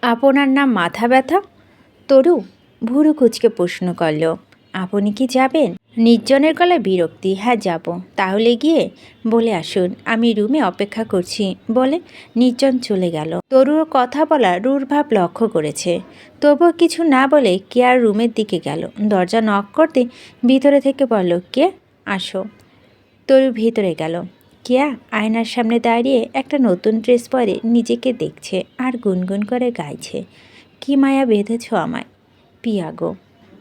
আপনার নাম মাথা ব্যথা? তরু ভুরু কুঁচকে প্রশ্ন করল। আপনি কি যাবেন? নির্জনের গলায় বিরক্তি। হ্যাঁ যাব। তাহলে গিয়ে বলে আসুন আমি রুমে অপেক্ষা করছি বলে নির্জন চলে গেল। তরুর কথা বলা রুর ভাব লক্ষ্য করেছে, তবুও কিছু না বলে কেয়ার রুমের দিকে গেল। দরজা নক করতে ভিতরে থেকে বলল, কে? আসো। তরু ভিতরে গেল। কেয়া আয়নার সামনে দাঁড়িয়ে একটা নতুন ড্রেস পরে নিজেকে দেখছে আর গুনগুন করে গাইছে, কি মায়া বেঁধেছ আমায় পিয়াগো।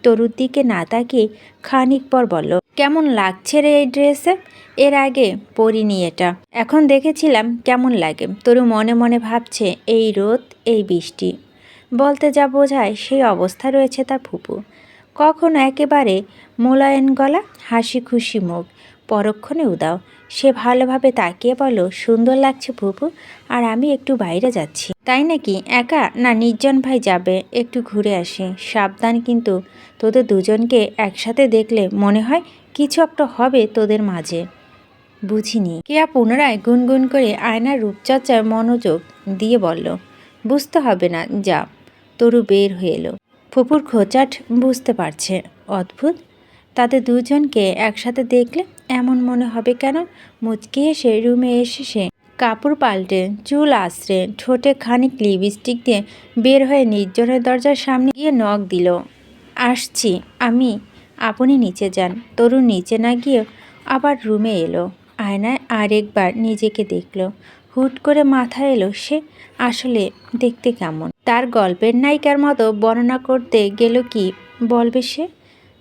তরুর দিকে না তাকিয়ে খানিক পর বলল, কেমন লাগছে রে এই ড্রেসে? এর আগে পরিনি এটা, এখন দেখেছিলাম কেমন লাগে। তরু মনে মনে ভাবছে, এই রোদ এই বৃষ্টি বলতে যা বোঝায় সেই অবস্থা রয়েছে তার ফুপু। কখনো একেবারে মোলায়েন গলা, হাসি খুশি মুখ, পরক্ষণে উদাও। সে ভালোভাবে তাকিয়ে বলল, সুন্দর লাগছে ফুপু, আর আমি একটু বাইরে যাচ্ছি। তাই নাকি? একা? না নির্জন ভাই যাবে, একটু ঘুরে আসি। সাবধান কিন্তু, তোদের দুজনকে একসাথে দেখলে মনে হয় কিছু একটা হবে তোদের মাঝে। বুঝিনি। কেয়া পুনরায় গুনগুন করে আয়নার রূপচর্চায় মনোযোগ দিয়ে বলল, বুঝতে হবে না, যা। তরু বের হয়ে এলো। ফুপুর খোঁচাট বুঝতে পারছে। অদ্ভুত, তাদের দুজনকে একসাথে দেখলে এমন মনে হবে কেন? মুচকি হেসে রুমে এসে সে কাপড় পাল্টে চুল আশ্রে ঠোঁটে খানিক লিপস্টিক দিয়ে বের হয়ে নির্জনের দরজার সামনে গিয়ে নখ দিল। আসছি আমি, আপনি নিচে যান। তরু নিচে না গিয়ে আবার রুমে এলো। আয়নায় আরেকবার নিজেকে দেখল। হুট করে মাথায় এলো, সে আসলে দেখতে কেমন? তার গল্পের নায়িকার মতো বর্ণনা করতে গেল কি বলবে সে?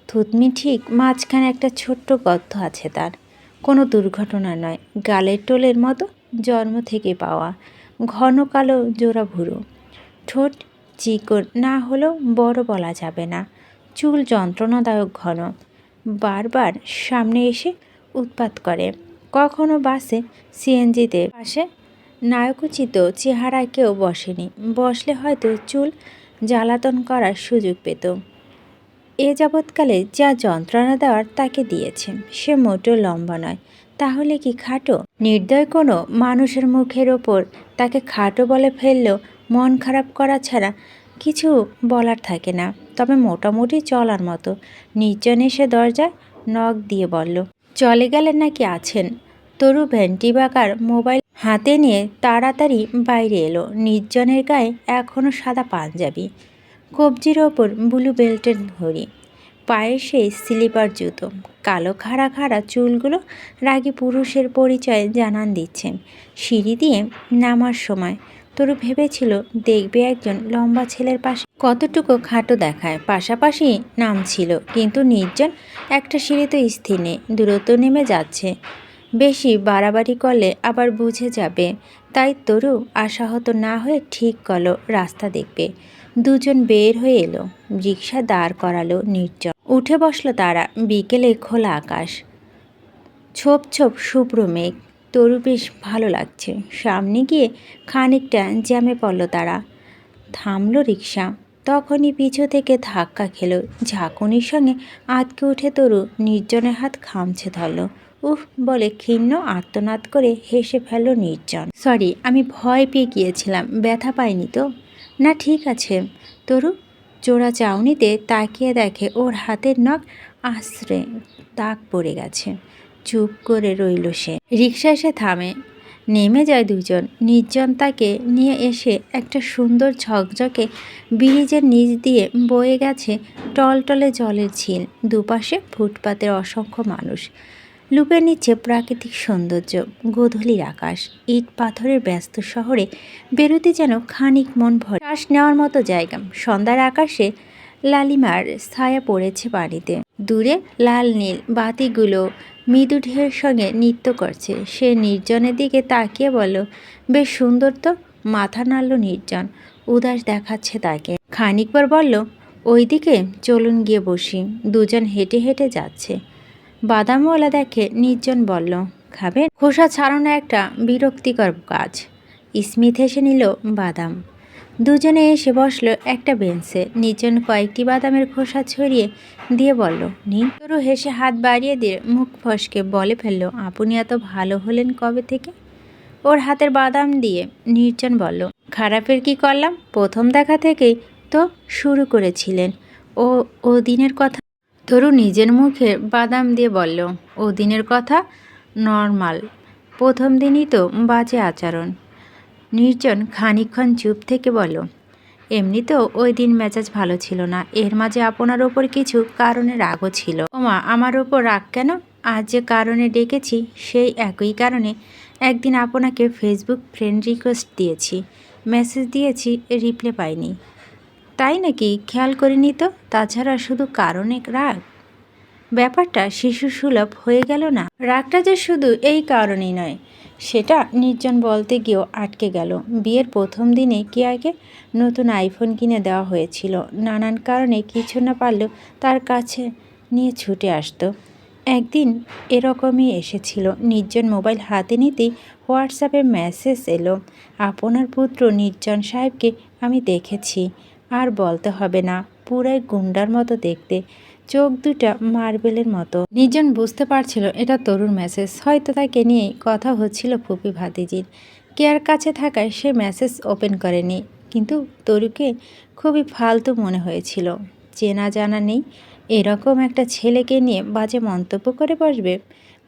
থুতনি ঠিক মাঝখানে একটা ছোট্ট গর্ত আছে তার, কোনো দুর্ঘটনা নয়। গালের টোলের মতো জন্ম থেকে পাওয়া, ঘন কালো জোড়া ভুরু, ঠোঁট চিকন না হলেও বড় বলা যাবে না, চুল যন্ত্রণাদায়ক ঘন, বারবার সামনে এসে উৎপাত করে। কখনো বাসে সিএনজিতে পাশে নায়কোচিত চেহারায় কেউ বসেনি, বসলে হয়তো চুল জ্বালাতন করার সুযোগ পেত। এ যাবৎকালে যা যন্ত্রণা দেওয়ার তাকে দিয়েছে। সে মোটেও লম্বা নয়, তাহলে কি খাটো? নির্দয় কোনো মানুষের মুখের ওপর তাকে খাটো বলে ফেললেও মন খারাপ করা ছাড়া কিছু বলার থাকে না। তবে মোটামুটি চলার মতো। নির্জন এসে দরজায় নখ দিয়ে বলল, চলে গেলেন নাকি আছেন? তরু ভেন্টিবাকার মোবাইল হাতে নিয়ে তাড়াতাড়ি বাইরে এলো। নির্জনের গায়ে এখনও সাদা পাঞ্জাবি, কবজির ওপর ব্লু বেল্টের ঘড়ি, পায়ে সেই স্লিপার জুতো। কালো খাড়া খাড়া চুলগুলো রাগী পুরুষের পরিচয় জানান দিচ্ছে। সিঁড়ি দিয়ে নামার সময় তরু ভেবেছিল দেখবে একজন লম্বা ছেলের পাশে কতটুকু খাটো দেখায়। পাশাপাশি নামছিল, কিন্তু নির্জন একটা সিঁড়িতে স্থির নেই, দূরত্ব নেমে যাচ্ছে। বেশি বাড়াবাড়ি করলে আবার বুঝে যাবে। তাই তরু আশাহত না হয়ে ঠিক করলো রাস্তা দেখবে। দুজন বের হয়ে এলো। রিক্সা দাঁড় করালো নির্জন। উঠে বসলো তারা। বিকেলে খোলা আকাশ, ছোপ ছোপ শুভ্র মেঘ। তরু বেশ ভালো লাগছে। সামনে গিয়ে খানিকটা জ্যামে পড়ল তারা। থামলো রিক্সা। তখনই পিছু থেকে ধাক্কা খেলো। ঝাঁকুনির সঙ্গে আটকে উঠে তরু নির্জনের হাত খামছে ধরল। উফ বলে ক্ষীণ আর্তনাদ করে হেসে ফেলল নির্জন। সরি, আমি ভয় পেয়ে গিয়েছিলাম, ব্যথা পাইনি তো? না ঠিক আছে। তরু চোরা চাউনিতে তাকিয়ে দেখে ওর হাতের নখ আশ্রে দাগ পড়ে গেছে। চুপ করে রইল সে। রিক্সা এসে থামে। নেমে যায় দুজন। নির্জন তাকে নিয়ে এসে একটা সুন্দর ঝকঝকে ব্রিজের নিচ দিয়ে বয়ে গেছে টলটলে জলের ঝিল। দুপাশে ফুটপাতের অসংখ্য মানুষ লুপে নিচ্ছে প্রাকৃতিক সৌন্দর্য। গোধূলির আকাশ, ইট পাথরের ব্যস্ত শহরে বেরোতে যেন খানিক মন ভরে। শ্বাস নেওয়ার মতো জায়গা। সন্ধ্যার আকাশে লালিমার ছায়া পড়েছে পানিতে। দূরে লাল নীল বাতিগুলো মৃদু ঢেউয়ের সঙ্গে নৃত্য করছে। সে নির্জনের দিকে তাকিয়ে বলল, বেশ সুন্দর তো। মাথা নাড়ল নির্জন। উদাস দেখাচ্ছে তাকে। খানিক পর বলল, ওইদিকে চলুন গিয়ে বসি। দুজন হেঁটে হেঁটে যাচ্ছে। বাদামওয়ালা দেখে নির্জন বলল, খাবেন? খোসা ছাড়ানো একটা বিরক্তিকর কাজ। স্মিথ হেসে নিল বাদাম। দুজনে এসে বসলো একটা বেঞ্চে। নির্জন কয়েকটি বাদামের খোসা ছড়িয়ে দিয়ে বলল, নিন। তরু হেসে হাত বাড়িয়ে দিয়ে মুখ ফসকে বলে ফেলল, আপনি এত ভালো হলেন কবে থেকে? ওর হাতের বাদাম দিয়ে নির্জন বলল, খারাপের কি করলাম? প্রথম দেখা থেকেই তো শুরু করেছিলেন। ও ও দিনের কথা তরু নিজের মুখে বাদাম দিয়ে বলল, ও দিনের কথা নর্মাল, প্রথম দিনই তো বাজে আচরণ। নির্জন খানিকক্ষণ চুপ থেকে বলল, এমনিতেও ওই দিন মেজাজ ভালো ছিল না, এর মাঝে আপনার ওপর কিছু কারণে রাগও ছিল। ওমা, আমার ওপর রাগ কেন? আজ যে কারণে ডেকেছি সেই একই কারণে। একদিন আপনাকে ফেসবুক ফ্রেন্ড রিকোয়েস্ট দিয়েছি, মেসেজ দিয়েছি, রিপ্লাই পাইনি। তাই নাকি? খেয়াল করিনি তো। তাছাড়া শুধু কারণে রাগ? ব্যাপারটা শিশুসুলভ হয়ে গেল না? রাগটা যে শুধু এই কারণেই নয়, সেটা নির্জন বলতে গিয়েও আটকে গেল। বিয়ের প্রথম দিনে কেয়াকে নতুন আইফোন কিনে দেওয়া হয়েছিল। নানান কারণে কিছু না পারলেও তার কাছে নিয়ে ছুটে আসতো। একদিন এরকমই এসেছিল। নির্জন মোবাইল হাতে নিতেই হোয়াটসঅ্যাপে মেসেজ এলো, আপনার পুত্র নির্জন সাহেবকে আমি দেখেছি। আর বলতে হবে না, পুরাই গুন্ডার মতো দেখতে, চোখ দুটা মার্বেলের মতো। নির্জন বুঝতে পারছিল এটা তরুর মেসেজ। হয়তো তাকে নিয়ে কথা হচ্ছিল ফুপি ভাতিজির। কেয়ার কাছে থাকায় সে মেসেজ ওপেন করেনি, কিন্তু তরুকে খুবই ফালতু মনে হয়েছিল। চেনা জানা নেই এরকম একটা ছেলেকে নিয়ে বাজে মন্তব্য করে বসবে।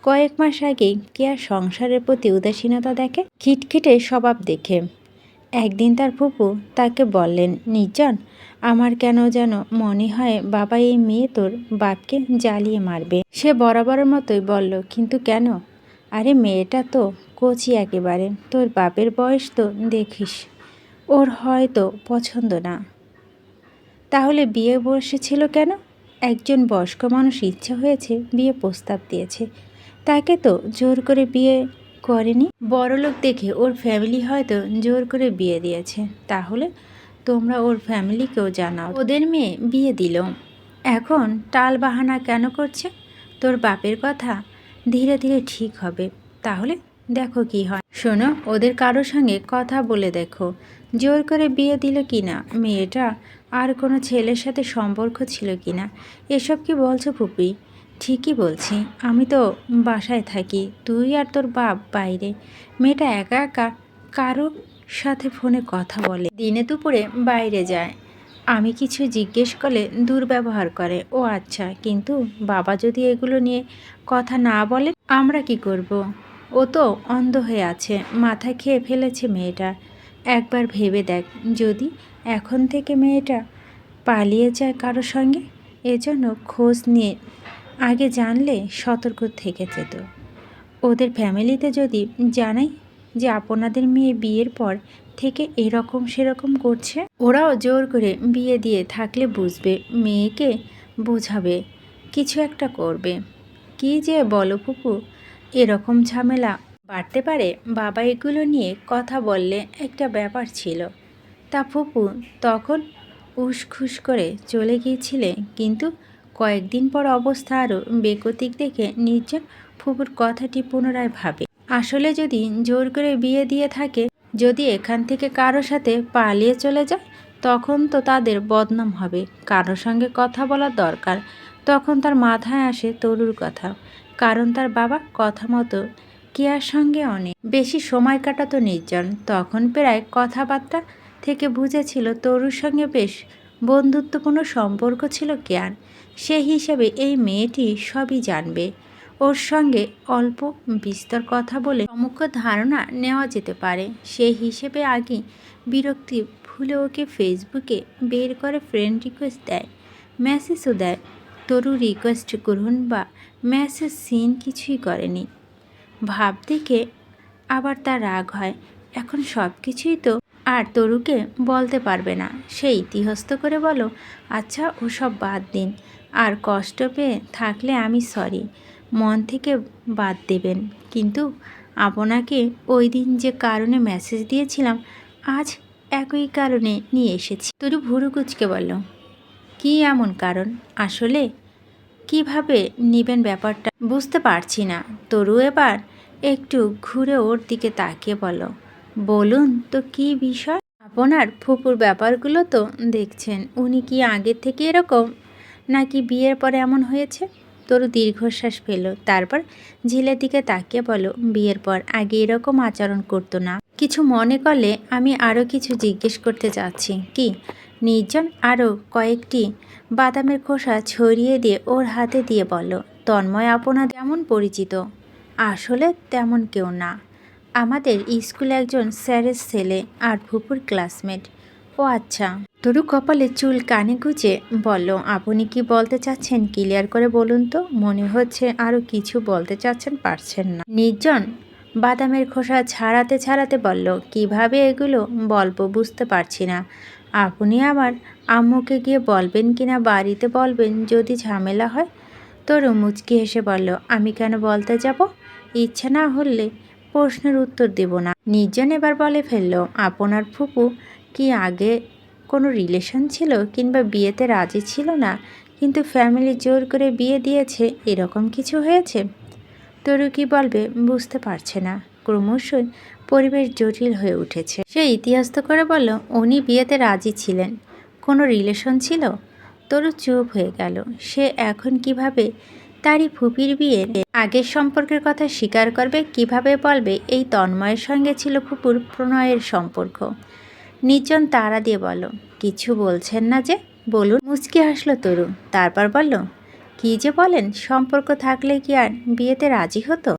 কয়েক মাস আগেই কেয়ার সংসারের প্রতি উদাসীনতা দেখে, খিটখিটে স্বভাব দেখে। একদিন তার ফুপু তাকে বললেন, নির্জন, আমার কেন যেন মনে হয় বাবা এই মেয়ে তোর বাপকে জ্বালিয়ে মারবে। সে বরাবরের মতোই বলল, কিন্তু কেন? আরে মেয়েটা তো কচি একেবারে, তোর বাপের বয়স তো দেখিস, ওর হয়তো পছন্দ না। তাহলে বিয়ে বসেছিল কেন? একজন বয়স্ক মানুষ ইচ্ছা হয়েছে, বিয়ে প্রস্তাব দিয়েছে, তাকে তো জোর করে বিয়ে করেনি। বড়লোক দেখে ওর ফ্যামিলি হয়তো জোর করে বিয়ে দিয়েছে। তাহলে তোমরা ওর ফ্যামিলিকেও জানাও, ওদের মেয়ে বিয়ে দিল। এখন টাল বাহানা কেন করছে? তোর বাপের কথা ধীরে ধীরে ঠিক হবে, তাহলে দেখো কি হয়। শোনো, ওদের কারোর সঙ্গে কথা বলে দেখো জোর করে বিয়ে দিল কি না, মেয়েটা আর কোনো ছেলের সাথে সম্পর্ক ছিল কি না। এসব কি বলছো ফুপি? ঠিকই বলছি, আমি তো বাসায় থাকি, তুই আর তোর বাপ বাইরে। মেয়েটা একা একা কারো সাথে ফোনে কথা বলে, দিনে দুপুরে বাইরে যায়, আমি কিছু জিজ্ঞেস করলে দুর্ব্যবহার করে। ও আচ্ছা, কিন্তু বাবা যদি এগুলো নিয়ে কথা না বলে আমরা কি করব? ও তো অন্ধ হয়ে আছে, মাথা খেয়ে ফেলেছে মেয়েটা। একবার ভেবে দেখ, যদি এখন থেকে মেয়েটা পালিয়ে যায় কারো সঙ্গে। এজন্য খোঁজ নিয়ে আগে জানলে সতর্ক থেকে যেত। ওদের ফ্যামিলিতে যদি জানাই যে আপনাদের মেয়ে বিয়ের পর থেকে এরকম সেরকম করছে, ওরাও জোর করে বিয়ে দিয়ে থাকলে বুঝবে, মেয়েকে বোঝাবে, কিছু একটা করবে। কি যে বলো ফুপু, এরকম ঝামেলা বাড়তে পারে? বাবা এগুলো নিয়ে কথা বললে একটা ব্যাপার ছিল। তা ফুপু তখন উসখুস করে চলে গিয়েছিলে, কিন্তু কয়েকদিন পর অবস্থা আরও বেগতিক দেখে নির্জন ফুপুর কথাটি পুনরায় ভাবে। আসলে যদি জোর করে বিয়ে দিয়ে থাকে, যদি এখান থেকে কারো সাথে পালিয়ে চলে যায়, তখন তো তাদের বদনাম হবে। কারোর সঙ্গে কথা বলার দরকার, তখন তার মাথায় আসে তরুর কথা। কারণ তার বাবা কথা মতো কেয়ার সঙ্গে অনেক বেশি সময় কাটাতো নির্জন। তখন প্রায় কথাবার্তা থেকে বুঝেছিল তরুর সঙ্গে বেশ বন্ধুত্বপূর্ণ সম্পর্ক ছিল কেয়ার। সেই হিসেবে এই মেয়েটি সবই জানবে। ওর সঙ্গে অল্প বিস্তর কথা বলে সমগ্র ধারণা নেওয়া যেতে পারে। সেই হিসেবে আগে বিরক্তি ভুলে ওকে ফেসবুকে বের করে ফ্রেন্ড রিকোয়েস্ট দেয়, মেসেজও দেয়। তরু রিকোয়েস্ট গ্রহণ বা মেসেজ সিন কিছুই করেনি। ভাব দেখে আবার তার রাগ হয়। এখন সব কিছুই তো আর তরুকে বলতে পারবে না। সে ইতিহস্ত করে বলো, আচ্ছা ওসব বাদ দিন, আর কষ্ট পেয়ে থাকলে আমি সরি, মন থেকে বাদ দেবেন। কিন্তু আপনাকে ওই দিন যে কারণে মেসেজ দিয়েছিলাম, আজ একই কারণে নিয়ে এসেছি। তরু ভুরু কুচকে বলল, কি এমন কারণ? আসলে কিভাবে নেবেন ব্যাপারটা বুঝতে পারছি না। তরু এবার একটু ঘুরে ওর দিকে তাকিয়ে বলো, বলুন তো কি বিষয়? আপনার ফুপুর ব্যাপারগুলো তো দেখছেন, উনি কি আগের থেকে এরকম, নাকি বিয়ের পরে এমন হয়েছে? তরু দীর্ঘশ্বাস ফেলল, তারপর ঝিলের দিকে তাকিয়ে বলল, বিয়ের পর আগে এরকম আচরণ করতো না। কিছু মনে করলে আমি আরও কিছু জিজ্ঞেস করতে চাচ্ছি। কি? নির্জন আরও কয়েকটি বাদামের খোসা ছড়িয়ে দিয়ে ওর হাতে দিয়ে বলল, তন্ময় আপনার যেমন পরিচিত আসলে তেমন কেউ না। আমাদের স্কুলে একজন স্যারের ছেলে আর ফুপুর ক্লাসমেট। ও আচ্ছা। তরু কপালে চুল কানে গুজে বলল, আপনি কি বলতে চাচ্ছেন ক্লিয়ার করে বলুন তো। মনে হচ্ছে আরও কিছু বলতে চাচ্ছেন, পারছেন না। নির্জন বাদামের খোসা ছাড়াতে ছাড়াতে বলল, কিভাবে এগুলো বলবো বুঝতে পারছি না। আপনি আমার আম্মুকে গিয়ে বলবেন কিনা বাড়িতে বলবেন যদি ঝামেলা হয়। তরু মুচকি হেসে বলল, আমি কেন বলতে যাব? ইচ্ছে না হলে প্রশ্নের উত্তর দেব না। নির্জন এবার বলে ফেলল, আপনার ফুপু কি আগে কোনো রিলেশন ছিল কিংবা বিয়েতে রাজি ছিল না কিন্তু ফ্যামিলি জোর করে বিয়ে দিয়েছে, এরকম কিছু হয়েছে? তরু কি বলবে বুঝতে পারছে না। ক্রমশই পরিবেশ জটিল হয়ে উঠেছে। সে ইতিহাস করে বলল, উনি বিয়েতে রাজি ছিলেন। কোনো রিলেশন ছিল? তরু চুপ হয়ে গেল। সে এখন কিভাবে তারই ফুপির বিয়ের আগের সম্পর্কের কথা স্বীকার করবে? কিভাবে বলবে এই তন্ময়ের সঙ্গে ছিল ফুপুর প্রণয়ের সম্পর্ক? নির্জন তাড়া দিয়ে বলল, কিছু বলছেন না যে? বলুন। মুচকি হাসল তরু, তারপর বলল, কি যে বলেন, সম্পর্ক থাকলে কি আর বিয়েতে রাজি হতো?